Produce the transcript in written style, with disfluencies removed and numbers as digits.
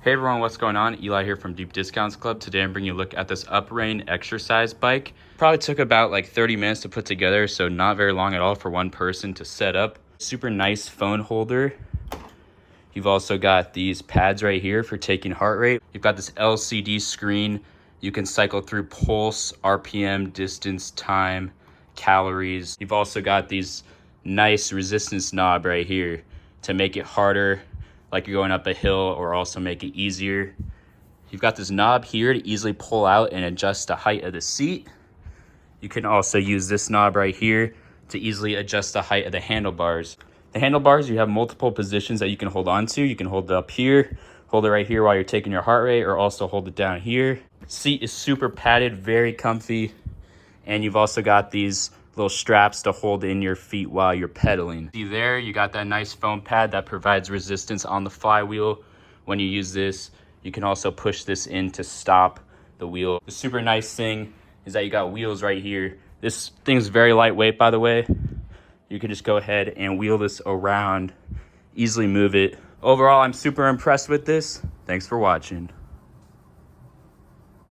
Hey everyone, what's going on? Eli here from Deep Discounts Club. Today I'm bringing you a look at this Upreign exercise bike. Probably took about like 30 minutes to put together, so not very long at all for one person to set up. Super nice phone holder. You've also got these pads right here for taking heart rate. You've got this LCD screen. You can cycle through pulse, RPM, distance, time, calories. You've also got these nice resistance knob right here to make it harder, like you're going up a hill, or also make it easier. You've got this knob here to easily pull out and adjust the height of the seat. You can also use this knob right here to easily adjust the height of the handlebars. The handlebars, you have multiple positions that you can hold on to. You can hold it up here, hold it right here while you're taking your heart rate, or also hold it down here. Seat is super padded, very comfy. And you've also got these little straps to hold in your feet while you're pedaling. See there, you got that nice foam pad that provides resistance on the flywheel. When you use this, you can also push this in to stop the wheel. The super nice thing is that you got wheels right here. This thing's very lightweight, by the way. You can just go ahead and wheel this around, easily move it. Overall, I'm super impressed with this. Thanks for watching.